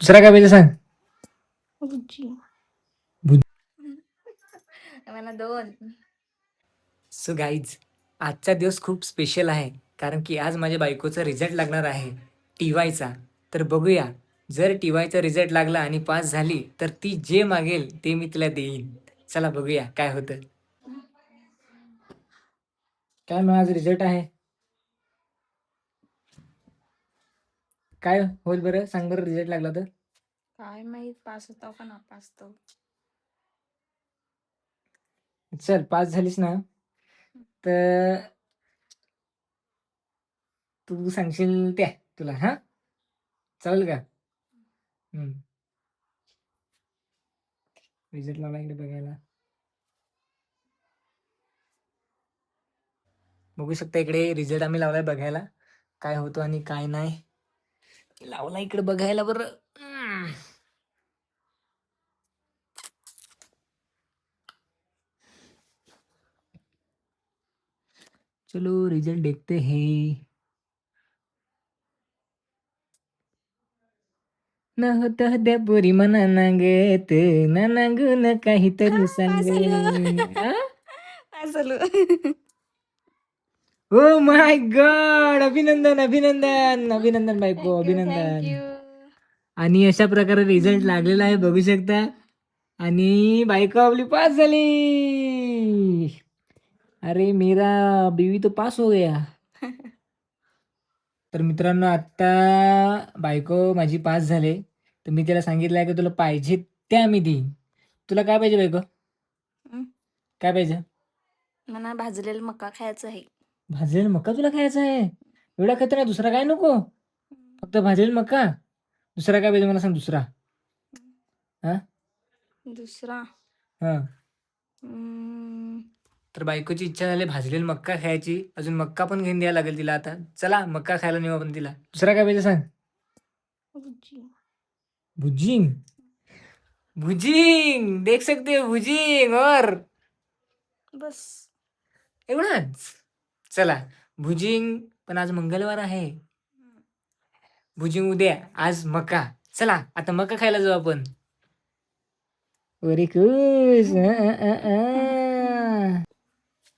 दुसरा काय पाहिजे सांग. भुजी भुजी. मला दोन. सो गाईज, आजचा दिवस खूप स्पेशल आहे कारण की आज माझ्या बायकोचा रिझल्ट लागणार आहे टी-वायचा. तर बघूया, जर टी-वायचा रिझल्ट लागला आणि पास झाली तर ती जे मागेल ते मी तिला देईन. चला बघूया काय होतं. काय मग आज रिझल्ट आहे, काय होईल बरं सांग बरं, रिझल्ट लागला तर. काय माहित पास होता का नापास तो. चल पास झालीस ना तर तू सांगशील त्या तुला, हा चालेल का. रिझल्ट लागला इकडे बघायला. बघू शकता इकडे रिझल्ट आम्ही लावलाय बघायला काय होतो आणि काय नाही. लावला इकडे बघायला बरं. चलो रिजल्ट देखते हैं. न होता द्या पोरी म्हणा नागत ना नागून काहीतरी सांग. काय झालं. ओ माय गॉड, अभिनंदन अभिनंदन अभिनंदन बायको, थँक्यू अभिनंदन. थँक्यू. आणि अशा प्रकारे रिझल्ट लागलेला आहे बघू शकता. आणि बायको आपली पास झाली. अरे मेरा बीवी तो पास हो गया. तर मित्रांनो, आता बायको माझी पास झाले तर मी तिला सांगितलं आहे की तुला पाहिजे त्या मी देईन. तुला काय पाहिजे बायको, काय पाहिजे. मला भाजलेला मका खायचा आहे. भाजलेला मका तुला खायचा आहे, एवढा खात नाही, दुसरा काय नको, फक्त भाजलेला मका. दुसरा काय पाहिजे मला सांग, दुसरा. हा दुसरा हा. हम्म, तर बायकोची इच्छा झाली भाजलेली मक्का खायची, अजून मक्का पण घेऊन द्यायला लागेल तिला. आता चला मक्का खायला नेऊ आपण तिला. दुसरा काय पाहिजे सांग. भुजी. भुजिंग, भुजिंग देख सकते हो, भुजिंग और बस. एवढाच. चला भुजिंग, पण आज मंगळवार आहे. भुजिंग उद्या, आज मका. चला आता मका खायला जाऊ आपण. व्हेरी खुश.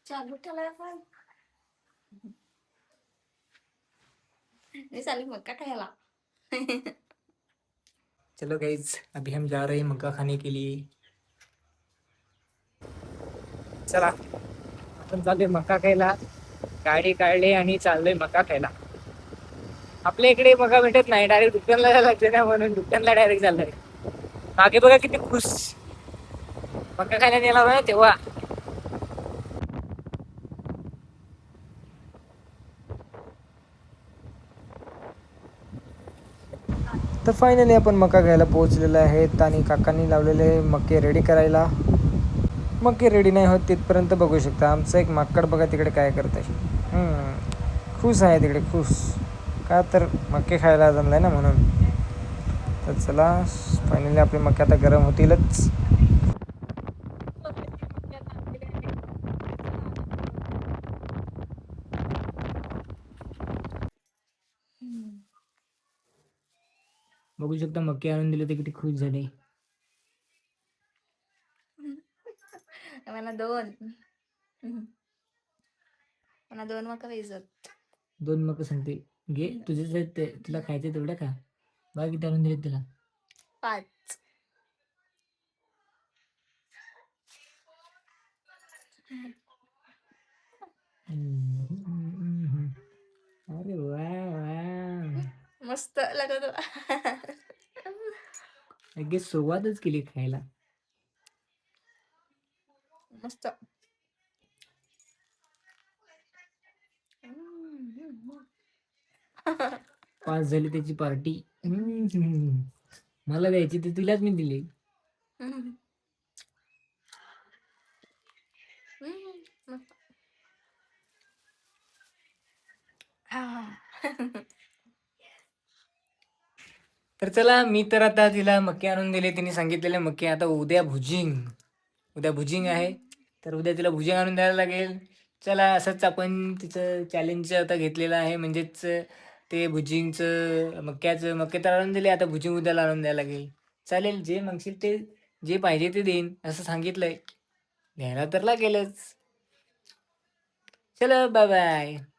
चालू ठेवलाय पण मी चालली मका खायला. चलो गाइज, अभी हम जा रहे हैं मक्का खाने के लिए. चला आपण चाललोय मका खायला. गाडी काढली आणि चाललोय मका खायला. आपल्या इकडे मका भेटत नाही, डायरेक्ट दुकानला जायला लागते ना, म्हणून दुकानला डायरेक्ट चाललोय. मागे बघा किती खुश, मका खायला नेला होता ना तेव्हा. तर फायनली आपण मका घ्यायला पोहोचलेलो आहेत आणि काकांनी लावलेले मके रेडी करायला. मके रेडी नाही होत तिथपर्यंत बघू शकता आमचं एक माकड बघा तिकडे काय करतंय. खुश आहे तिकडे, खुश का तर मके खायला जमलाय ना म्हणून. तर चला फायनली आपले मके आता गरम होतीलच. बघू शकता मके आणून दिले ते किती खुश झाले. मला दोन. मला दोन मका पाहिजेत. दोन मग सांगते घे तुझे, तुला खायचे तेवढं का, बघा किती आणून दिले तुला. 5. अरे वा वा, मस्त लागत. अगे सुरुवातच केली खायला. मस्त. पास झाली त्याची पार्टी. मला द्यायची तर तिलाच मी दिली. तर चला मी तर आता तिला मक्के आणून दिले, तिने सांगितलेले मक्के. आता उद्या भुजिंग, उद्या भुजिंग आहे तर उद्या तिला भुजिंग आणून द्यायला लागेल. चला असंच आपण तिचं चॅलेंज आता घेतलेलं आहे, म्हणजेच ते भुजिंगचं मक्के तर आणून दिले, आता भुजिंग उद्याला आणून द्यायला लागेल. चालेल, जे मागशील ते, जे पाहिजे ते देईन असं सांगितलंय. द्यायला तर लागेलच. चलो बाय बाय.